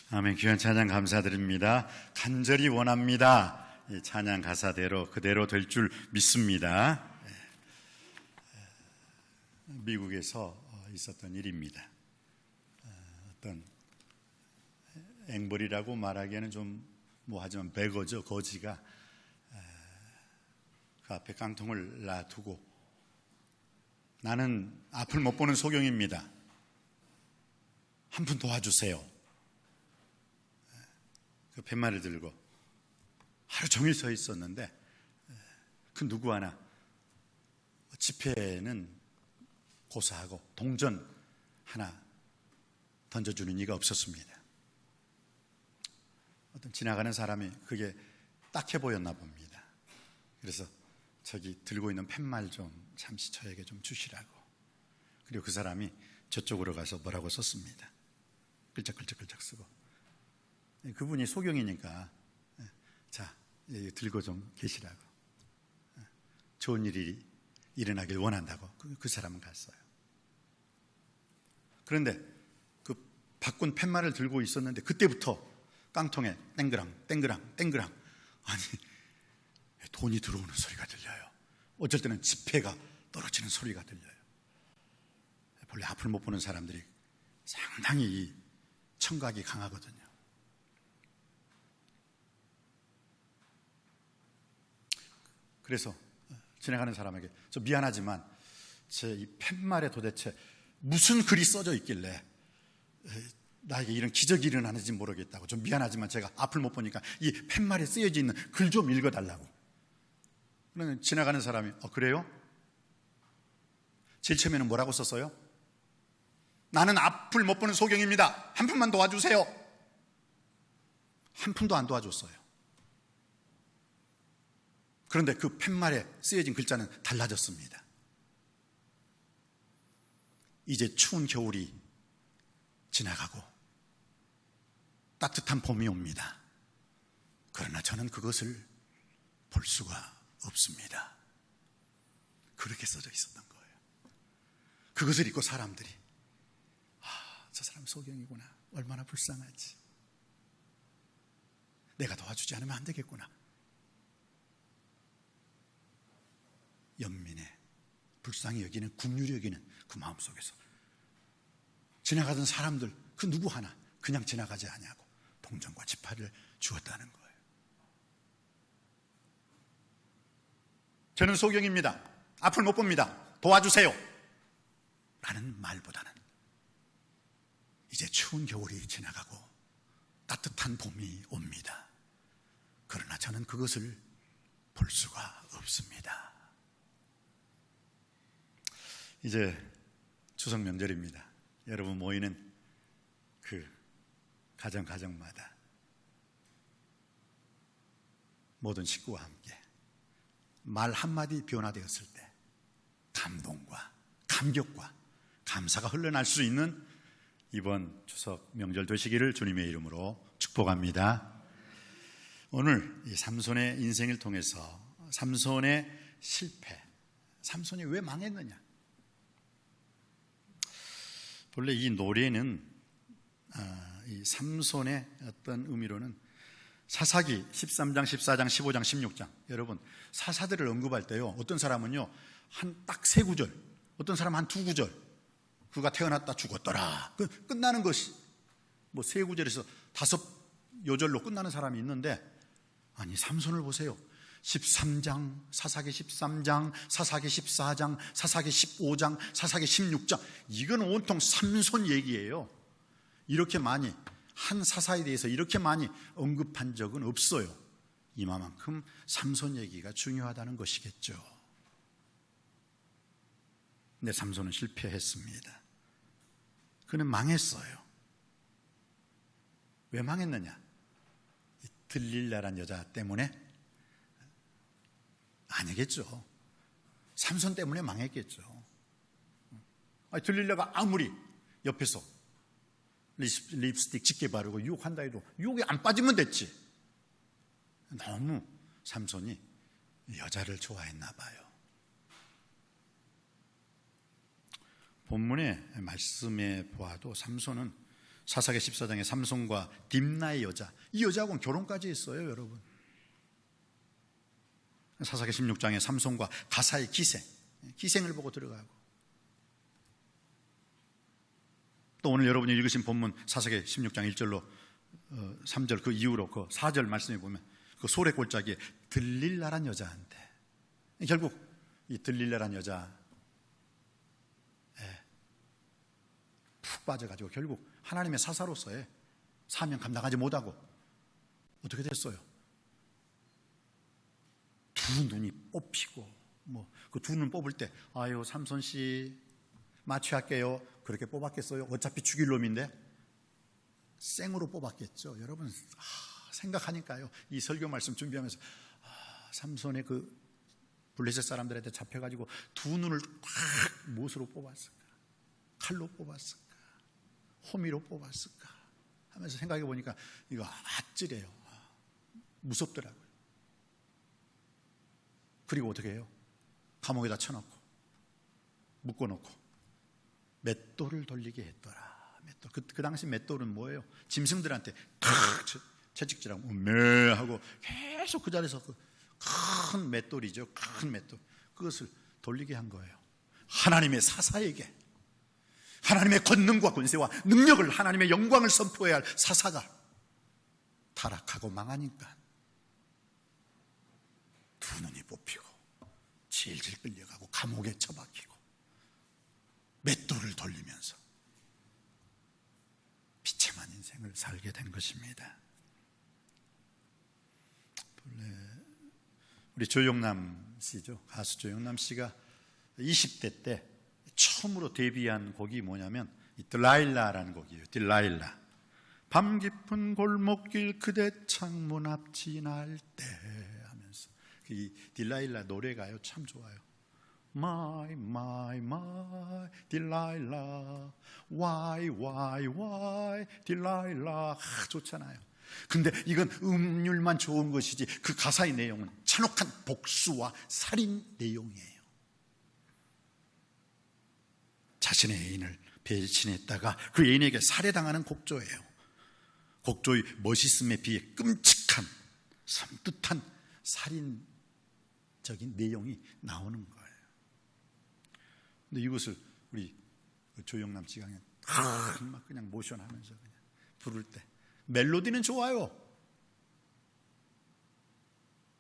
아멘. 귀한 찬양 감사드립니다. 간절히 원합니다. 이 찬양 가사대로 그대로 될 줄 믿습니다. 미국에서 있었던 일입니다. 어떤 앵벌이라고 말하기에는 좀 뭐하지만 베거죠. 거지가 그 앞에 깡통을 놔두고, 나는 앞을 못 보는 소경입니다. 한 푼 도와주세요. 그 팻말을 들고 하루 종일 서 있었는데 그 누구 하나 지폐는 고사하고 동전 하나 던져주는 이가 없었습니다. 어떤 지나가는 사람이 그게 딱해 보였나 봅니다. 그래서 저기 들고 있는 팻말 좀 잠시 저에게 좀 주시라고. 그리고 그 사람이 저쪽으로 가서 뭐라고 썼습니다. 끌적끌적끌적 쓰고. 그분이 소경이니까 자, 들고 좀 계시라고, 좋은 일이 일어나길 원한다고 그 사람은 갔어요. 그런데 그 바꾼 팻말을 들고 있었는데 그때부터 깡통에 땡그랑 땡그랑 땡그랑, 아니 돈이 들어오는 소리가 들려요. 어쩔 때는 지폐가 떨어지는 소리가 들려요. 본래 앞을 못 보는 사람들이 상당히 이 청각이 강하거든요. 그래서 지나가는 사람에게 저 미안하지만 제 이 팻말에 도대체 무슨 글이 써져 있길래 나에게 이런 기적이 일어나는지 모르겠다고, 좀 미안하지만 제가 앞을 못 보니까 이 팻말에 쓰여져 있는 글 좀 읽어달라고. 그러면 지나가는 사람이 그래요? 제일 처음에는 뭐라고 썼어요? 나는 앞을 못 보는 소경입니다. 한 푼만 도와주세요. 한 푼도 안 도와줬어요. 그런데 그 팻말에 쓰여진 글자는 달라졌습니다. 이제 추운 겨울이 지나가고 따뜻한 봄이 옵니다. 그러나 저는 그것을 볼 수가 없습니다. 그렇게 써져 있었던 거예요. 그것을 읽고 사람들이 저 사람 소경이구나, 얼마나 불쌍하지, 내가 도와주지 않으면 안 되겠구나. 연민의 불쌍히 여기는, 긍휼히 여기는 그 마음속에서 지나가던 사람들 그 누구 하나 그냥 지나가지 아니하고 동전과 지폐를 주었다는 거예요. 저는 소경입니다. 앞을 못 봅니다. 도와주세요. 라는 말보다는 이제 추운 겨울이 지나가고 따뜻한 봄이 옵니다. 그러나 저는 그것을 볼 수가 없습니다. 이제 추석 명절입니다. 여러분 모이는 그 가정마다 모든 식구와 함께 말 한마디 변화되었을 때 감동과 감격과 감사가 흘러날 수 있는 이번 추석 명절 되시기를 주님의 이름으로 축복합니다. 오늘 이 삼손의 인생을 통해서 삼손의 실패, 삼손이 왜 망했느냐, 본래 이 노래는 이 삼손의 어떤 의미로는 사사기 13장, 14장, 15장, 16장, 여러분 사사들을 언급할 때요, 어떤 사람은요 한 딱 3구절, 어떤 사람은 한 2구절, 그가 태어났다 죽었더라 끝나는 것이 뭐 3구절에서 5요절로 끝나는 사람이 있는데, 아니 삼손을 보세요. 13장, 사사기 13장, 사사기 14장, 사사기 15장, 사사기 16장, 이건 온통 삼손 얘기예요. 이렇게 많이 한 사사에 대해서 이렇게 많이 언급한 적은 없어요. 이만큼 삼손 얘기가 중요하다는 것이겠죠. 근데 삼손은 실패했습니다. 그는 망했어요. 왜 망했느냐? 들릴라란 여자 때문에? 아니겠죠. 삼손 때문에 망했겠죠. 들릴라가 아무리 옆에서 립스틱 짙게 바르고 유혹한다 해도 유혹이 안 빠지면 됐지. 너무 삼손이 여자를 좋아했나 봐요. 본문의 말씀에 보아도 삼손은 사사기 14장의 삼손과 딥나의 여자, 이 여자하고는 결혼까지 했어요, 여러분. 사사기 16장의 삼손과 가사의 기생을 보고 들어가고, 또 오늘 여러분이 읽으신 본문 사사기 16장 1절로 3절 그 이후로 그 4절 말씀해 보면 그 소래 골짜기에 들릴라란 여자한테, 결국 이 들릴라란 여자 푹 빠져가지고 결국 하나님의 사사로서의 사명 감당하지 못하고 어떻게 됐어요? 두 눈이 뽑히고, 그 두 눈 뽑을 때 아유 삼손 씨 마취할게요, 그렇게 뽑았겠어요? 어차피 죽일 놈인데 생으로 뽑았겠죠. 여러분 생각하니까요, 이 설교 말씀 준비하면서 삼손의 그 블레셋 사람들한테 잡혀가지고 두 눈을 꽉 무엇으로 뽑았을까? 칼로 뽑았을까? 호미로 뽑았을까? 하면서 생각해 보니까 이거 아찔해요. 무섭더라고요. 그리고 어떻게 해요? 감옥에다 쳐놓고 묶어놓고 맷돌을 돌리게 했더라. 맷돌. 그 당시 맷돌은 뭐예요? 짐승들한테 채찍질하고 매 하고 계속 그 자리에서 큰 맷돌이죠. 큰 맷돌. 그것을 돌리게 한 거예요. 하나님의 사사에게, 하나님의 권능과 권세와 능력을, 하나님의 영광을 선포해야 할 사사가 타락하고 망하니까 두 눈이 뽑히고 질질 끌려가고 감옥에 처박히고 맷돌을 돌리면서 비참한 인생을 살게 된 것입니다. 본래 우리 조영남 씨죠. 가수 조영남 씨가 20대 때 처음으로 데뷔한 곡이 뭐냐면 이 딜라일라라는 곡이에요. 딜라일라. 밤 깊은 골목길 그대 창문 앞 지날 때 하면서 이 딜라일라 노래가요 참 좋아요. My, my, my, 딜라일라. Why, 딜라일라. 좋잖아요. 근데 이건 음률만 좋은 것이지 그 가사의 내용은 잔혹한 복수와 살인 내용이에요. 자신의 애인을 배신했다가 그 애인에게 살해당하는 곡조예요. 곡조의 멋있음에 비해 끔찍한 섬뜩한 살인적인 내용이 나오는 거예요. 근데 이것을 우리 조영남 씨가 그냥 모션하면서 그냥 부를 때 멜로디는 좋아요.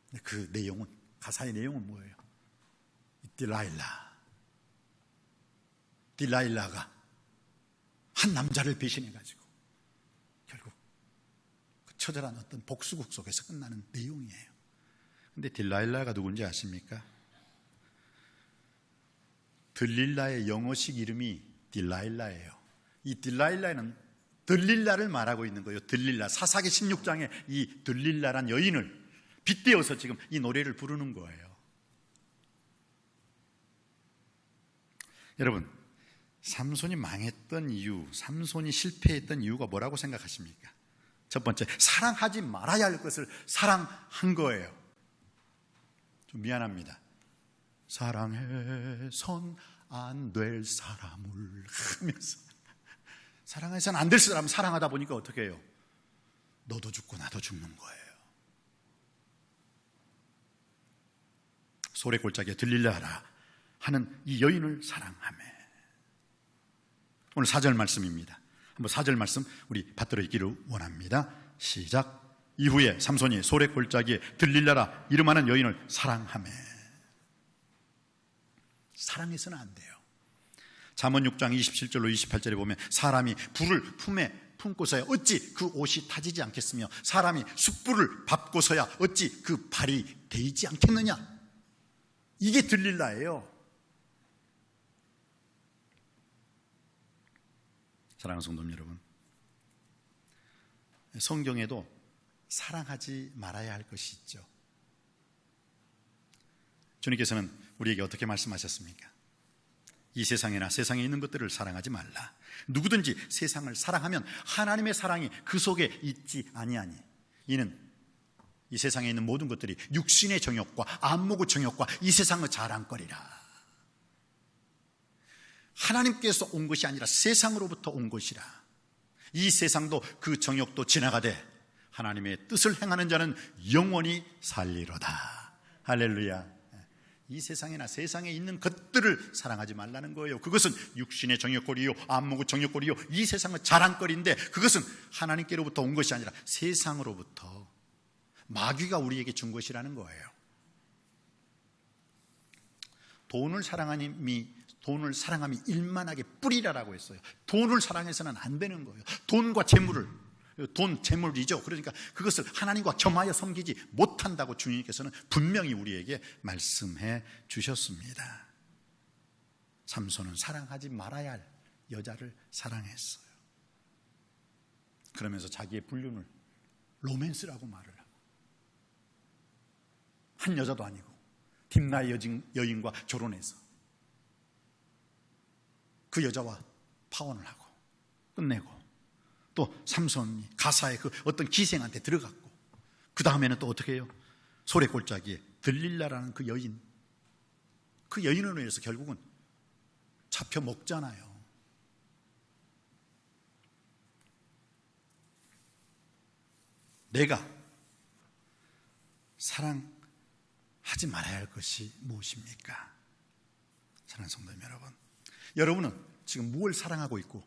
근데 그 내용은, 가사의 내용은 뭐예요? 딜라일라가 한 남자를 배신해가지고 결국 그 처절한 어떤 복수극 속에서 끝나는 내용이에요. 근데 딜라일라가 누군지 아십니까? 들릴라의 영어식 이름이 딜라일라예요. 이 딜라일라는 들릴라를 말하고 있는 거예요. 들릴라. 사사기 16장에 이 들릴라란 여인을 빗대어서 지금 이 노래를 부르는 거예요. 여러분, 삼손이 망했던 이유, 삼손이 실패했던 이유가 뭐라고 생각하십니까? 첫 번째, 사랑하지 말아야 할 것을 사랑한 거예요. 좀 미안합니다. 사랑해선 안 될 사람을 하면서, 사랑해서는 안 될 사람을 사랑하다 보니까 어떻게 해요? 너도 죽고 나도 죽는 거예요. 소래 골짜기에 들릴라라 하는 이 여인을 사랑하며. 오늘 4절 말씀입니다. 한번 4절 말씀 우리 받들어 읽기를 원합니다. 시작. 이후에 삼손이 소래 골짜기에 들릴라라 이름하는 여인을 사랑하며. 사랑해서는 안 돼요. 잠언 6장 27절로 28절에 보면 사람이 불을 품에 품고서야 어찌 그 옷이 타지지 않겠으며 사람이 숯불을 밟고서야 어찌 그 발이 데이지 않겠느냐. 이게 들릴라예요. 사랑하는 성도 여러분, 성경에도 사랑하지 말아야 할 것이 있죠. 주님께서는 우리에게 어떻게 말씀하셨습니까? 이 세상이나 세상에 있는 것들을 사랑하지 말라. 누구든지 세상을 사랑하면 하나님의 사랑이 그 속에 있지 아니하니 이는 이 세상에 있는 모든 것들이 육신의 정욕과 안목의 정욕과 이 세상의 자랑거리라. 하나님께서 온 것이 아니라 세상으로부터 온 것이라. 이 세상도 그 정욕도 지나가되 하나님의 뜻을 행하는 자는 영원히 살리로다. 할렐루야. 이 세상이나 세상에 있는 것들을 사랑하지 말라는 거예요. 그것은 육신의 정욕거리요, 안목의 정욕거리요, 이 세상의 자랑거리인데 그것은 하나님께로부터 온 것이 아니라 세상으로부터 마귀가 우리에게 준 것이라는 거예요. 돈을 사랑함이 일만하게 뿌리라라고 했어요. 돈을 사랑해서는 안 되는 거예요. 돈과 재물을, 돈, 재물이죠. 그러니까 그것을 하나님과 겸하여 섬기지 못한다고 주님께서는 분명히 우리에게 말씀해 주셨습니다. 삼손은 사랑하지 말아야 할 여자를 사랑했어요. 그러면서 자기의 불륜을 로맨스라고 말을 하고, 한 여자도 아니고 딥나의 여인과 결혼해서 그 여자와 파혼을 하고 끝내고, 또 삼손이 가사의 그 어떤 기생한테 들어갔고, 그 다음에는 또 어떻게 해요? 소래골짜기에 들릴라라는 그 여인으로 인해서 결국은 잡혀 먹잖아요. 내가 사랑하지 말아야 할 것이 무엇입니까? 사랑하는 성도님 여러분, 여러분은 지금 무엇을 사랑하고 있고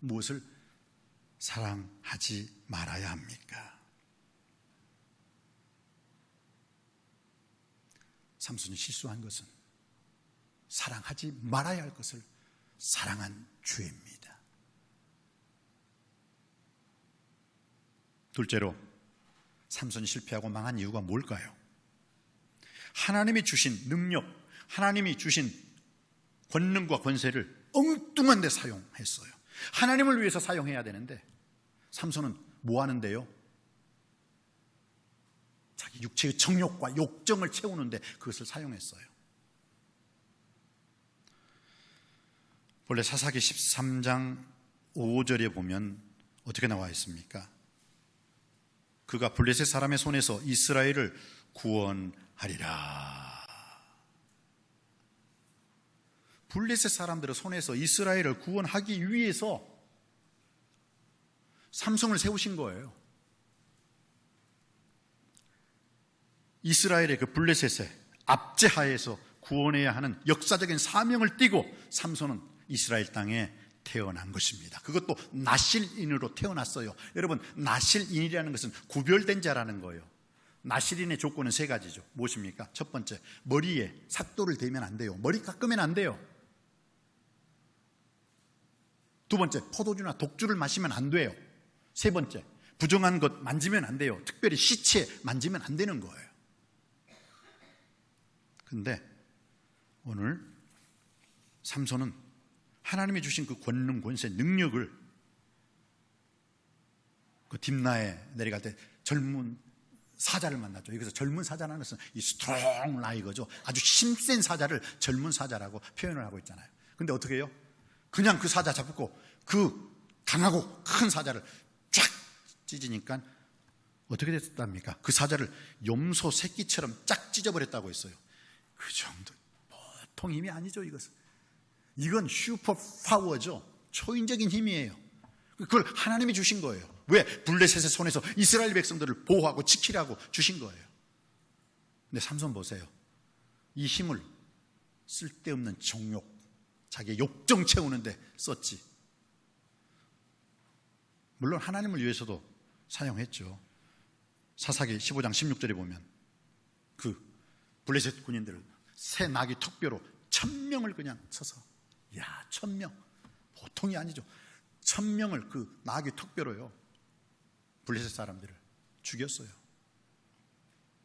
무엇을 사랑하지 말아야 합니까? 삼손이 실수한 것은 사랑하지 말아야 할 것을 사랑한 죄입니다. 둘째로 삼손이 실패하고 망한 이유가 뭘까요? 하나님이 주신 능력, 하나님이 주신 권능과 권세를 엉뚱한 데 사용했어요. 하나님을 위해서 사용해야 되는데 삼손은 뭐 하는데요? 자기 육체의 정욕과 욕정을 채우는데 그것을 사용했어요. 원래 사사기 13장 5절에 보면 어떻게 나와 있습니까? 그가 블레셋 사람의 손에서 이스라엘을 구원하리라. 블레셋 사람들의 손에서 이스라엘을 구원하기 위해서 삼손을 세우신 거예요. 이스라엘의 그 블레셋의 압제하에서 구원해야 하는 역사적인 사명을 띠고 삼손은 이스라엘 땅에 태어난 것입니다. 그것도 나실인으로 태어났어요. 여러분, 나실인이라는 것은 구별된 자라는 거예요. 나실인의 조건은 세 가지죠. 무엇입니까? 첫 번째, 머리에 삭도를 대면 안 돼요. 머리 깎으면 안 돼요. 두 번째, 포도주나 독주를 마시면 안 돼요. 세 번째, 부정한 것 만지면 안 돼요. 특별히 시체 만지면 안 되는 거예요. 근데 오늘 삼손은 하나님이 주신 그 권능, 권세, 능력을 그 딥나에 내려갈 때 젊은 사자를 만났죠. 여기서 젊은 사자라는 것은 이 스트롱 라이거죠. 아주 힘센 사자를 젊은 사자라고 표현을 하고 있잖아요. 근데 어떻게 해요? 그냥 그 사자 잡고 그 강하고 큰 사자를 쫙 찢으니까 어떻게 됐답니까? 그 사자를 염소 새끼처럼 쫙 찢어버렸다고 했어요. 그 정도 보통 힘이 아니죠. 이건 슈퍼 파워죠. 초인적인 힘이에요. 그걸 하나님이 주신 거예요. 왜? 블레셋의 손에서 이스라엘 백성들을 보호하고 지키라고 주신 거예요. 근데 삼손 보세요. 이 힘을 쓸데없는 정욕, 자기의 욕정 채우는데 썼지. 물론 하나님을 위해서도 사용했죠. 사사기 15장 16절에 보면 그 블레셋 군인들을 새 나귀 턱뼈로 1000명을 그냥 쳐서, 야, 1000명 보통이 아니죠. 1000명을 그 나귀 턱뼈로요 블레셋 사람들을 죽였어요.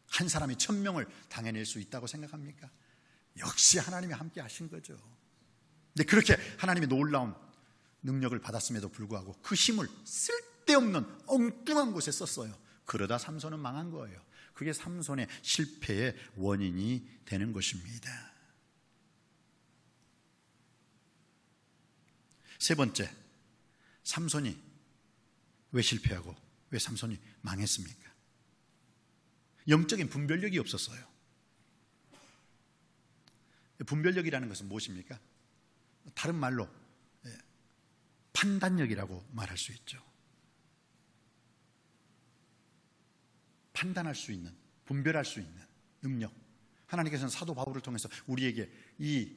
한 사람이 1000명을 당해낼 수 있다고 생각합니까? 역시 하나님이 함께 하신 거죠. 근데 그렇게 하나님의 놀라운 능력을 받았음에도 불구하고 그 힘을 쓸데없는 엉뚱한 곳에 썼어요. 그러다 삼손은 망한 거예요. 그게 삼손의 실패의 원인이 되는 것입니다. 세 번째, 삼손이 왜 실패하고 왜 삼손이 망했습니까? 영적인 분별력이 없었어요. 분별력이라는 것은 무엇입니까? 다른 말로 판단력이라고 말할 수 있죠. 판단할 수 있는, 분별할 수 있는 능력. 하나님께서는 사도 바울을 통해서 우리에게 이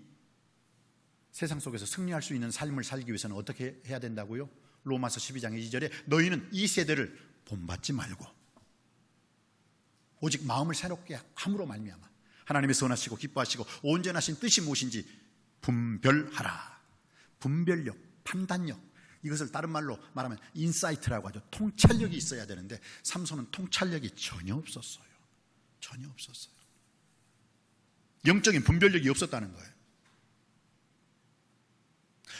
세상 속에서 승리할 수 있는 삶을 살기 위해서는 어떻게 해야 된다고요? 로마서 12장 2절에 너희는 이 세대를 본받지 말고 오직 마음을 새롭게 함으로 말미암아 하나님의 선하시고 기뻐하시고 온전하신 뜻이 무엇인지 분별하라. 분별력, 판단력, 이것을 다른 말로 말하면 인사이트라고 하죠. 통찰력이 있어야 되는데 삼손은 통찰력이 전혀 없었어요. 전혀 없었어요. 영적인 분별력이 없었다는 거예요.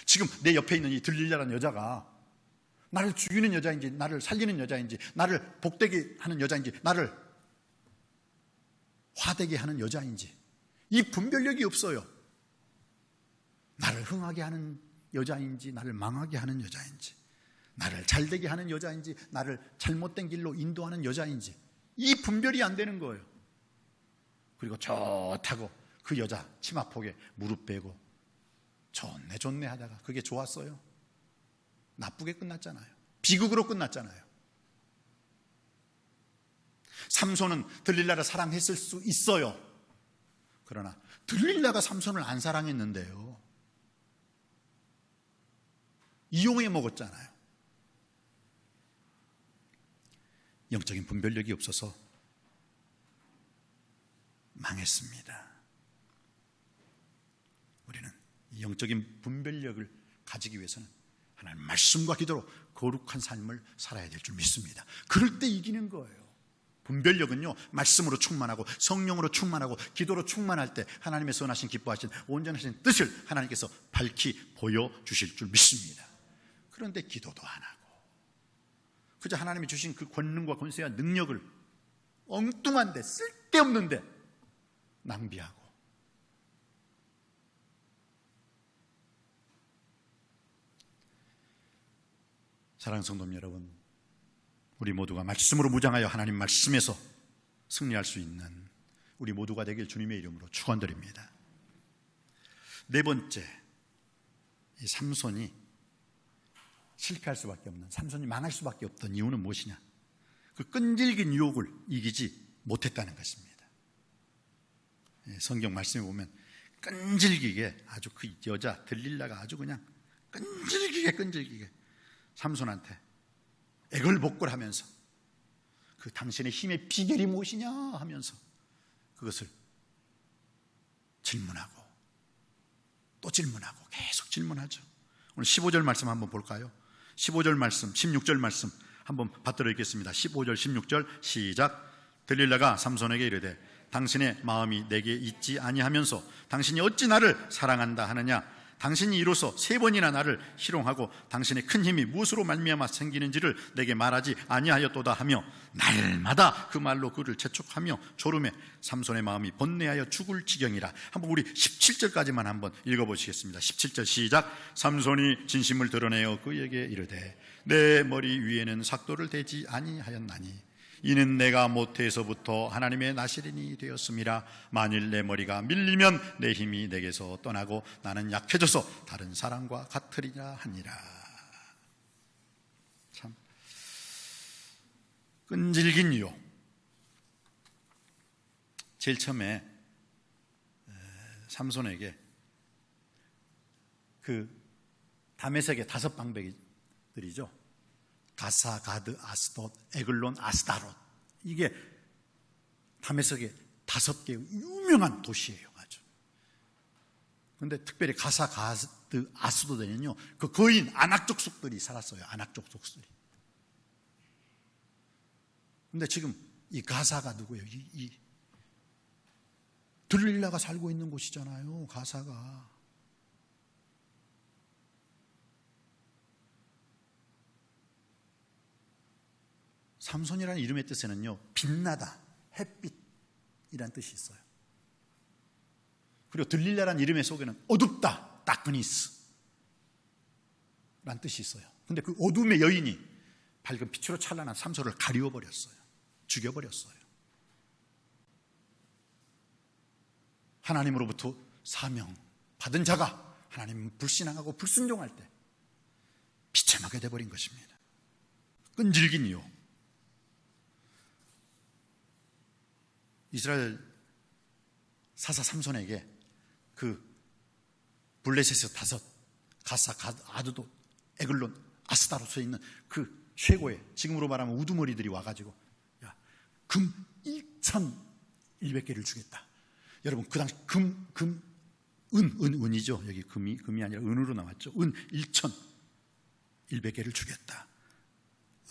지금 내 옆에 있는 이 들릴라라는 여자가 나를 죽이는 여자인지, 나를 살리는 여자인지, 나를 복되게 하는 여자인지, 나를 화되게 하는 여자인지, 이 분별력이 없어요. 나를 흥하게 하는 여자인지, 나를 망하게 하는 여자인지, 나를 잘되게 하는 여자인지, 나를 잘못된 길로 인도하는 여자인지, 이 분별이 안 되는 거예요. 그리고 좋다고 그 여자 치마폭에 무릎 베고 좋네 좋네 하다가 그게 좋았어요? 나쁘게 끝났잖아요. 비극으로 끝났잖아요. 삼손은 들릴라를 사랑했을 수 있어요. 그러나 들릴라가 삼손을 안 사랑했는데요, 이용해 먹었잖아요. 영적인 분별력이 없어서 망했습니다. 우리는 이 영적인 분별력을 가지기 위해서는 하나님 말씀과 기도로 거룩한 삶을 살아야 될 줄 믿습니다. 그럴 때 이기는 거예요. 분별력은요, 말씀으로 충만하고 성령으로 충만하고 기도로 충만할 때 하나님의 선하신 기뻐하신 온전하신 뜻을 하나님께서 밝히 보여주실 줄 믿습니다. 그런데 기도도 안 하고 그저 하나님이 주신 그 권능과 권세와 능력을 엉뚱한데 쓸데없는데 낭비하고, 사랑하는 성도 여러분, 우리 모두가 말씀으로 무장하여 하나님 말씀에서 승리할 수 있는 우리 모두가 되길 주님의 이름으로 축원드립니다. 네 번째, 이 삼손이 실패할 수밖에 없는, 삼손이 망할 수밖에 없던 이유는 무엇이냐? 그 끈질긴 유혹을 이기지 못했다는 것입니다. 성경 말씀에 보면 끈질기게 아주 그 여자 들릴라가 아주 그냥 끈질기게 삼손한테 애걸복걸하면서 그 당신의 힘의 비결이 무엇이냐 하면서 그것을 질문하고 또 질문하고 계속 질문하죠. 오늘 15절 말씀 한번 볼까요? 15절 말씀, 16절 말씀 한번 받들어 읽겠습니다. 15절, 16절 시작. 들릴라가 삼손에게 이르되 당신의 마음이 내게 있지 아니하면서 당신이 어찌 나를 사랑한다 하느냐? 당신이 이로써 3번이나 나를 희롱하고 당신의 큰 힘이 무엇으로 말미암아 생기는지를 내게 말하지 아니하였도다 하며 날마다 그 말로 그를 재촉하며 졸음에 삼손의 마음이 번뇌하여 죽을 지경이라. 한번 우리 17절까지만 한번 읽어보시겠습니다. 17절 시작. 삼손이 진심을 드러내어 그에게 이르되 내 머리 위에는 삭도를 대지 아니하였나니 이는 내가 모태에서부터 하나님의 나시린이 되었음이라. 만일 내 머리가 밀리면 내 힘이 내게서 떠나고 나는 약해져서 다른 사람과 같으리라 하니라. 참 끈질긴 유혹. 제일 처음에 삼손에게 그 다메섹의 5 방백들이죠. 가사, 가드, 아스돗, 에글론, 아스다롯. 이게 다메섹의 5개의 유명한 도시예요. 아주. 그런데 특별히 가사, 가드, 아스돗에는요, 그 거인 아낙 족속들이 살았어요. 아낙 족속들이. 그런데 지금 이 가사가 누구예요? 이 들릴라가 살고 있는 곳이잖아요. 가사가. 삼손이라는 이름의 뜻에는요, 빛나다, 햇빛이라는 뜻이 있어요. 그리고 들릴라라는 이름의 속에는 어둡다, 다크니스 라는 뜻이 있어요. 근데 그 어둠의 여인이 밝은 빛으로 찬란한 삼손을 가리워버렸어요. 죽여버렸어요. 하나님으로부터 사명 받은 자가 하나님 불신앙하고 불순종할 때 비참하게 돼버린 것입니다. 끈질긴 이유. 이스라엘 사사 삼손에게 그 블레셋에서 5, 가사, 아드도, 에글론, 아스다로스에 있는 그 최고의, 지금으로 말하면 우두머리들이 와가지고 야, 금 1,100개를 주겠다. 여러분 그 당시 은이죠. 여기 금이 아니라 은으로 나왔죠. 은 1,100개를 주겠다.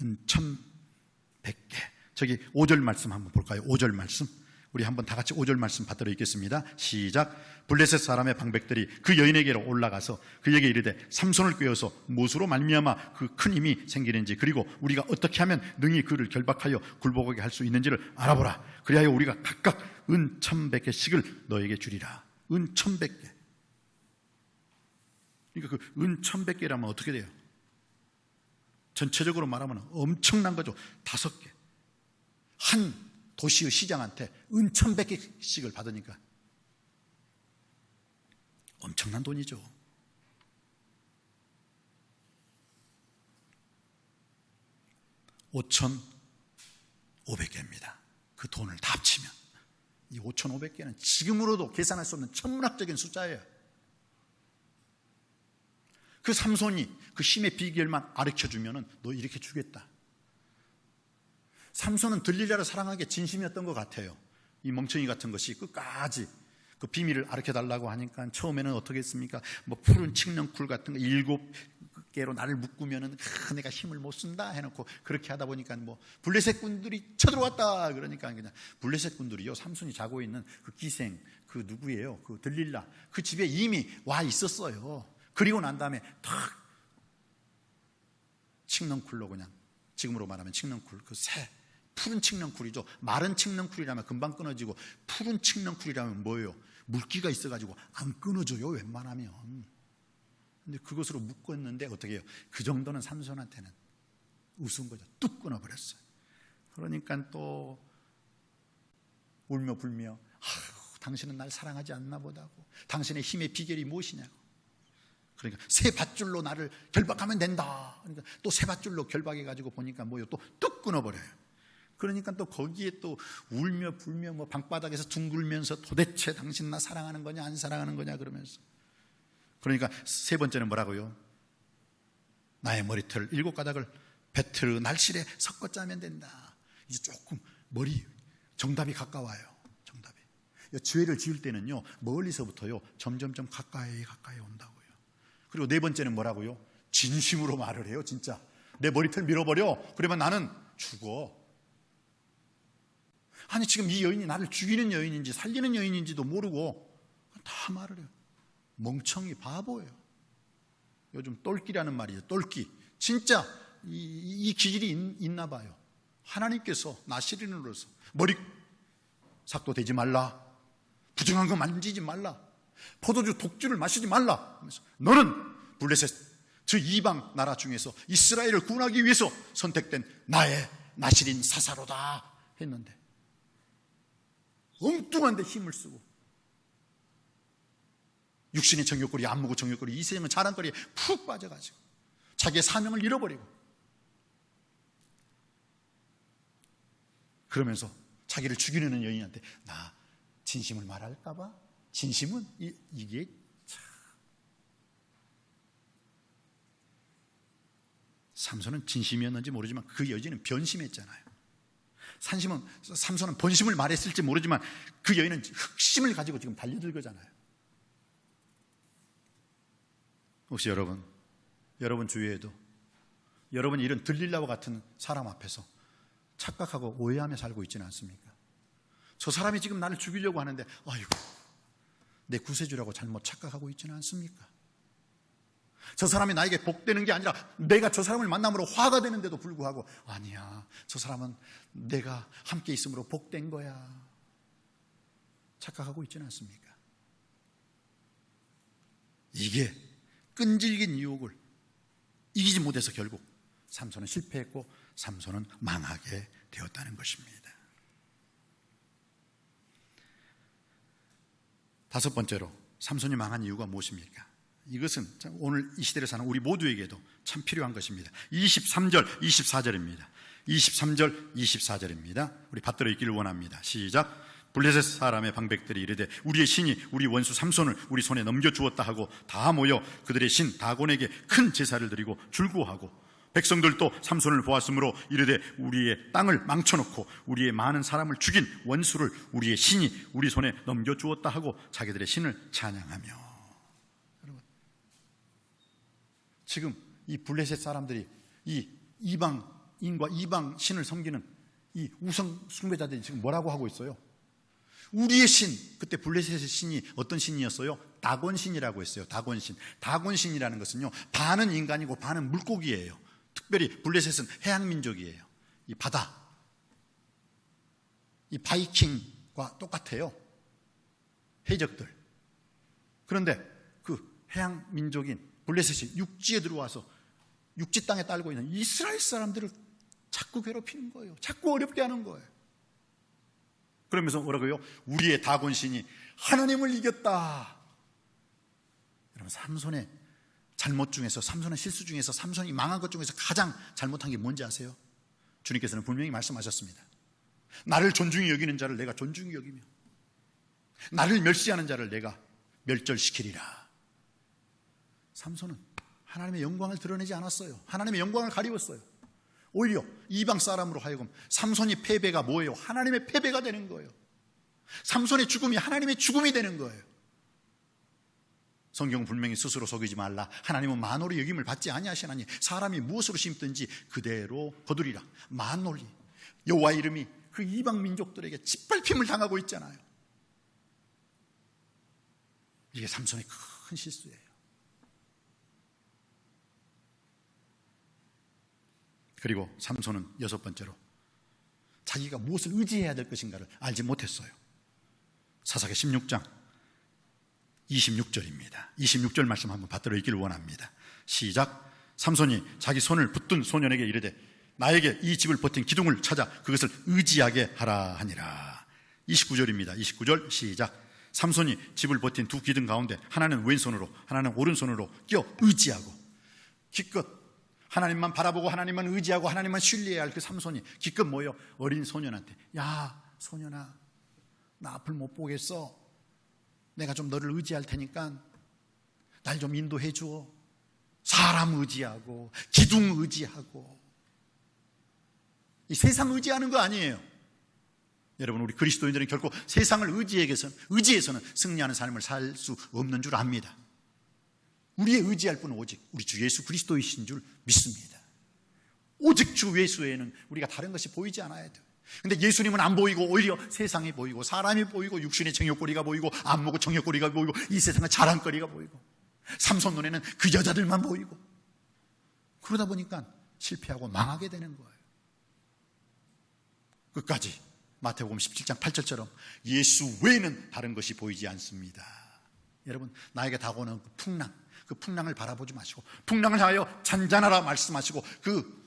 은 1,100개. 저기 5절 말씀 한번 볼까요? 5절 말씀. 우리 한번 다 같이 5절 말씀 받들어 읽겠습니다. 시작. 블레셋 사람의 방백들이 그 여인에게로 올라가서 그에게 이르되 삼손을 꾀어서 무엇으로 말미암아 그 큰 힘이 생기는지, 그리고 우리가 어떻게 하면 능히 그를 결박하여 굴복하게 할 수 있는지를 알아보라. 그리하여 우리가 각각 은 1,100개씩을 너에게 주리라. 은 1,100개. 그러니까 그 은 1,100개라면 어떻게 돼요? 전체적으로 말하면 엄청난 거죠. 5개. 한 도시의 시장한테 은 1,100개씩을 받으니까 엄청난 돈이죠. $5,500개입니다. 그 돈을 다 합치면 이 5,500개는 지금으로도 계산할 수 없는 천문학적인 숫자예요. 그 삼손이 그 힘의 비결만 가르쳐주면 너 이렇게 주겠다. 삼손은 들릴라를 사랑하는 게 진심이었던 것 같아요. 이 멍청이 같은 것이 끝까지 그 비밀을 가르쳐달라고 하니까 처음에는 어떻게 했습니까? 뭐 푸른 칡령쿨 같은 거 7개로 나를 묶으면은 내가 힘을 못 쓴다 해놓고 그렇게 하다 보니까 뭐 블레셋 군들이 쳐들어왔다 그러니까 그냥 블레셋 군들이요, 삼손이 자고 있는 그 기생 그 누구예요? 그 들릴라 그 집에 이미 와 있었어요. 그리고 난 다음에 탁 칡령쿨로, 그냥 지금으로 말하면 칡령쿨, 그 새 푸른 칡령쿨이죠. 마른 칡령쿨이라면 금방 끊어지고 푸른 칡령쿨이라면 뭐예요? 물기가 있어가지고 안 끊어져요, 웬만하면. 근데 그것으로 묶었는데 어떻게 해요? 그 정도는 삼손한테는 우스운 거죠. 뚝 끊어버렸어요. 그러니까 또 울며 불며 당신은 날 사랑하지 않나 보다고, 당신의 힘의 비결이 무엇이냐고. 그러니까 새 밧줄로 나를 결박하면 된다. 그러니까 또 새 밧줄로 결박해가지고 보니까 뭐요? 또 뚝 끊어버려요. 그러니까 또 거기에 또 울며 불며 뭐 방바닥에서 둥글면서 도대체 당신 나 사랑하는 거냐 안 사랑하는 거냐 그러면서. 그러니까 세 번째는 뭐라고요? 나의 머리털 7가닥을 배틀 날실에 섞어 짜면 된다. 이제 조금 머리 정답이 가까워요. 정답이. 죄를 지을 때는요, 멀리서부터요 점점점 가까이 온다고요. 그리고 네 번째는 뭐라고요? 진심으로 말을 해요. 진짜 내 머리털 밀어버려. 그러면 나는 죽어. 아니 지금 이 여인이 나를 죽이는 여인인지 살리는 여인인지도 모르고 다 말을 해요. 멍청이 바보예요. 요즘 똘끼라는 말이죠. 똘끼. 진짜 이 기질이 있나 봐요. 하나님께서 나시린으로서 머리 삭도 되지 말라, 부정한 거 만지지 말라, 포도주 독주를 마시지 말라 하면서 너는 블레셋 저 이방 나라 중에서 이스라엘을 구원하기 위해서 선택된 나의 나시린 사사로다 했는데 엉뚱한 데 힘을 쓰고 육신의 정욕거리, 안무고 정욕거리, 이세상의 자랑거리에 푹 빠져가지고 자기의 사명을 잃어버리고 그러면서 자기를 죽이려는 여인한테 나 진심을 말할까봐? 진심은 이게 참. 삼손은 진심이었는지 모르지만 그 여인은 변심했잖아요. 삼손은 본심을 말했을지 모르지만 그 여인은 흑심을 가지고 지금 달려들 거잖아요. 혹시 여러분 주위에도 여러분이 이런 들릴라와 같은 사람 앞에서 착각하고 오해하며 살고 있지는 않습니까? 저 사람이 지금 나를 죽이려고 하는데 아이고 내 구세주라고 잘못 착각하고 있지는 않습니까? 저 사람이 나에게 복되는 게 아니라 내가 저 사람을 만남으로 화가 되는데도 불구하고 아니야, 저 사람은 내가 함께 있음으로 복된 거야 착각하고 있지는 않습니까? 이게 끈질긴 유혹을 이기지 못해서 결국 삼손은 실패했고 삼손은 망하게 되었다는 것입니다. 5번째로 삼손이 망한 이유가 무엇입니까? 이것은 오늘 이 시대를 사는 우리 모두에게도 참 필요한 것입니다. 23절, 24절입니다. 23절, 24절입니다. 우리 받들어 읽기를 원합니다. 시작. 블레셋 사람의 방백들이 이르되 우리의 신이 우리 원수 삼손을 우리 손에 넘겨주었다 하고 다 모여 그들의 신 다곤에게 큰 제사를 드리고 줄구하고 백성들도 삼손을 보았으므로 이르되 우리의 땅을 망쳐놓고 우리의 많은 사람을 죽인 원수를 우리의 신이 우리 손에 넘겨주었다 하고 자기들의 신을 찬양하며. 여러분, 지금 이 블레셋 사람들이 이 이방인과 이방 신을 섬기는 이 우상 숭배자들이 지금 뭐라고 하고 있어요? 우리의 신, 그때 블레셋의 신이 어떤 신이었어요? 다곤신이라고 했어요. 다곤신. 다곤신이라는 것은요, 반은 인간이고 반은 물고기예요. 특별히 블레셋은 해양민족이에요. 이 바다, 이 바이킹과 똑같아요. 해적들. 그런데 그 해양민족인 블레셋이 육지에 들어와서 육지 땅에 딸고 있는 이스라엘 사람들을 자꾸 괴롭히는 거예요. 자꾸 어렵게 하는 거예요. 그러면서 뭐라고요? 우리의 다곤신이 하나님을 이겼다. 여러분, 삼손의 잘못 중에서, 삼손의 실수 중에서, 삼손이 망한 것 중에서 가장 잘못한 게 뭔지 아세요? 주님께서는 분명히 말씀하셨습니다. 나를 존중히 여기는 자를 내가 존중히 여기며 나를 멸시하는 자를 내가 멸절시키리라. 삼손은 하나님의 영광을 드러내지 않았어요. 하나님의 영광을 가리웠어요. 오히려 이방 사람으로 하여금 삼손이 패배가 뭐예요? 하나님의 패배가 되는 거예요. 삼손의 죽음이 하나님의 죽음이 되는 거예요. 성경은 분명히 스스로 속이지 말라. 하나님은 만홀히 여김을 받지 아니하시나니 사람이 무엇으로 심든지 그대로 거두리라. 만홀히. 여호와의 이름이 그 이방 민족들에게 짓밟힘을 당하고 있잖아요. 이게 삼손의 큰 실수예요. 그리고 삼손은 여섯 번째로 자기가 무엇을 의지해야 될 것인가를 알지 못했어요. 사사기 16장 26절입니다. 26절 말씀 한번 받들어 읽기를 원합니다. 시작. 삼손이 자기 손을 붙든 소년에게 이르되 나에게 이 집을 버틴 기둥을 찾아 그것을 의지하게 하라 하니라. 29절입니다. 29절 시작. 삼손이 집을 버틴 두 기둥 가운데 하나는 왼손으로 하나는 오른손으로 끼어 의지하고, 기껏 하나님만 바라보고 하나님만 의지하고 하나님만 신뢰해야 할 그 삼손이 기껏 모여 어린 소년한테, 야 소년아, 나 앞을 못 보겠어. 내가 좀 너를 의지할 테니까 날 좀 인도해 줘. 사람 의지하고 기둥 의지하고, 이 세상 의지하는 거 아니에요. 여러분, 우리 그리스도인들은 결코 세상을 의지해서는 승리하는 삶을 살 수 없는 줄 압니다. 우리의 의지할 분은 오직 우리 주 예수 그리스도이신 줄 믿습니다. 오직 주 예수에는 우리가 다른 것이 보이지 않아야 돼요. 근데 예수님은 안 보이고 오히려 세상이 보이고 사람이 보이고 육신의 정욕거리가 보이고 안목의 정욕거리가 보이고 이 세상의 자랑거리가 보이고 삼손 눈에는 그 여자들만 보이고, 그러다 보니까 실패하고 망하게 되는 거예요. 끝까지 마태복음 17장 8절처럼 예수 외에는 다른 것이 보이지 않습니다. 여러분, 나에게 다가오는 그 풍랑을 바라보지 마시고 풍랑을 향하여 잔잔하라 말씀하시고, 그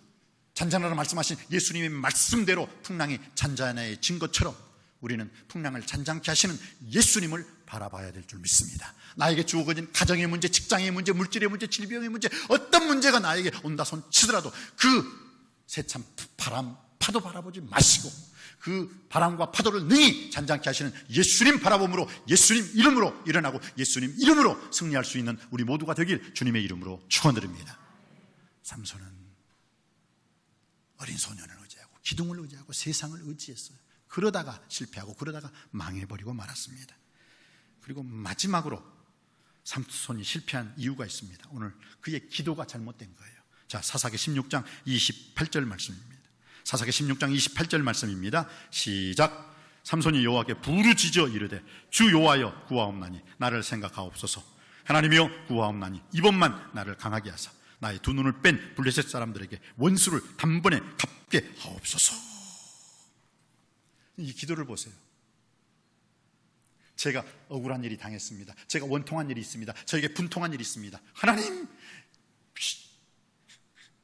잔잔하라 말씀하신 예수님의 말씀대로 풍랑이 잔잔해진 것처럼 우리는 풍랑을 잔잔케 하시는 예수님을 바라봐야 될 줄 믿습니다. 나에게 주어진 가정의 문제, 직장의 문제, 물질의 문제, 질병의 문제, 어떤 문제가 나에게 온다 손 치더라도 그 세찬 바람, 파도 바라보지 마시고 그 바람과 파도를 능히 잔잔케 하시는 예수님 바라봄으로 예수님 이름으로 일어나고 예수님 이름으로 승리할 수 있는 우리 모두가 되길 주님의 이름으로 축원드립니다. 삼손은 어린 소년을 의지하고 기둥을 의지하고 세상을 의지했어요. 그러다가 실패하고 그러다가 망해버리고 말았습니다. 그리고 마지막으로 삼손이 실패한 이유가 있습니다. 오늘 그의 기도가 잘못된 거예요. 자, 사사기 16장 28절 말씀입니다. 사사기 16장 28절 말씀입니다. 시작. 삼손이 여호와께 부르짖어 이르되 주 여호와여 구하옵나니 나를 생각하옵소서. 하나님이여 구하옵나니 이번만 나를 강하게 하사 나의 두 눈을 뺀 블레셋 사람들에게 원수를 단번에 갚게 하옵소서. 이 기도를 보세요. 제가 억울한 일이 당했습니다. 제가 원통한 일이 있습니다. 저에게 분통한 일이 있습니다. 하나님,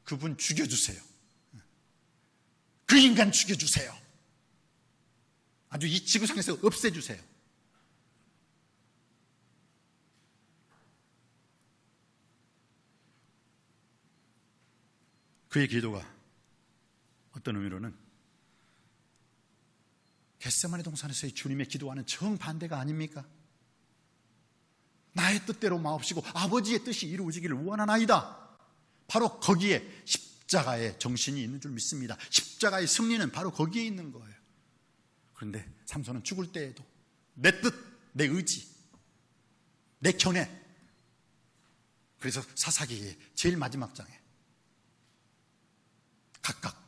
그분 죽여주세요. 그 인간 죽여주세요. 아주 이 지구상에서 없애주세요. 그의 기도가 어떤 의미로는 겟세마네 동산에서의 주님의 기도와는 정반대가 아닙니까? 나의 뜻대로 마옵시고 아버지의 뜻이 이루어지기를 원하나이다. 바로 거기에 십자가의 정신이 있는 줄 믿습니다. 십자가의 승리는 바로 거기에 있는 거예요. 그런데 삼손은 죽을 때에도 내 뜻, 내 의지, 내 견해. 그래서 사사기의 제일 마지막 장에 각각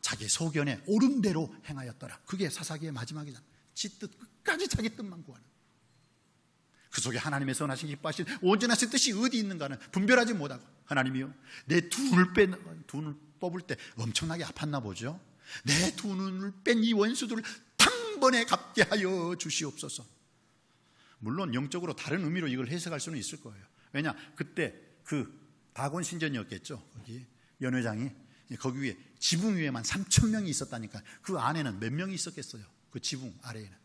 자기의 소견에 옳은 대로 행하였더라. 그게 사사기의 마지막이잖아. 지 뜻 끝까지 자기 뜻만 구하는. 그 속에 하나님의 선하신 기뻐하신 온전하신 뜻이 어디 있는가는 분별하지 못하고, 하나님이요 내 두 눈을 뽑을 때 엄청나게 아팠나 보죠. 내 두 눈을 뺀 이 원수들을 단번에 갚게 하여 주시옵소서. 물론 영적으로 다른 의미로 이걸 해석할 수는 있을 거예요. 왜냐, 그때 그 다곤 신전이었겠죠. 거기 연회장이 거기 위에 지붕 위에만 3,000명이 있었다니까. 그 안에는 몇 명이 있었겠어요? 그 지붕 아래에는.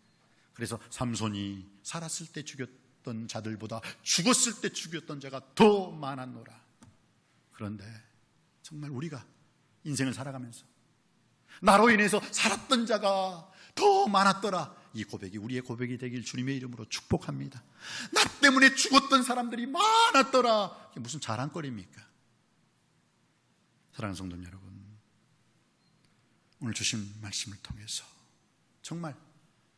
그래서 삼손이 살았을 때 죽였던 자들보다 죽었을 때 죽였던 자가 더 많았노라. 그런데 정말 우리가 인생을 살아가면서 나로 인해서 살았던 자가 더 많았더라. 이 고백이 우리의 고백이 되길 주님의 이름으로 축복합니다. 나 때문에 죽었던 사람들이 많았더라. 이게 무슨 자랑거리입니까? 사랑하는 성도 여러분, 오늘 주신 말씀을 통해서 정말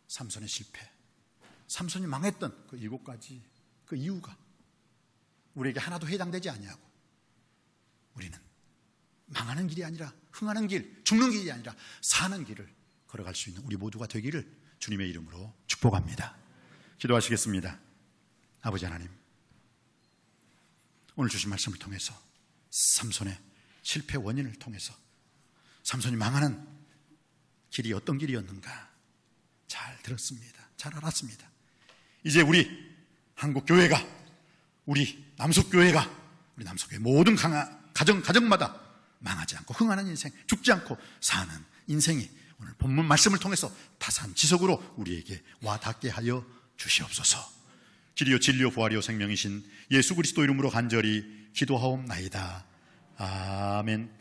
삼손의 실패, 삼손이 망했던 그 7가지 그 이유가 우리에게 하나도 해당되지 아니하고, 우리는 망하는 길이 아니라 흥하는 길, 죽는 길이 아니라 사는 길을 걸어갈 수 있는 우리 모두가 되기를 주님의 이름으로 축복합니다. 기도하시겠습니다. 아버지 하나님, 오늘 주신 말씀을 통해서 삼손의 실패 원인을 통해서 삼손이 망하는 길이 어떤 길이었는가 잘 들었습니다. 잘 알았습니다. 이제 우리 한국교회가, 우리 남석교회가, 우리 남석교회 모든 가정마다 망하지 않고 흥하는 인생, 죽지 않고 사는 인생이 오늘 본문 말씀을 통해서 타산지석으로 우리에게 와닿게 하여 주시옵소서. 길이요 진리요 부활이요 생명이신 예수 그리스도 이름으로 간절히 기도하옵나이다. 아멘.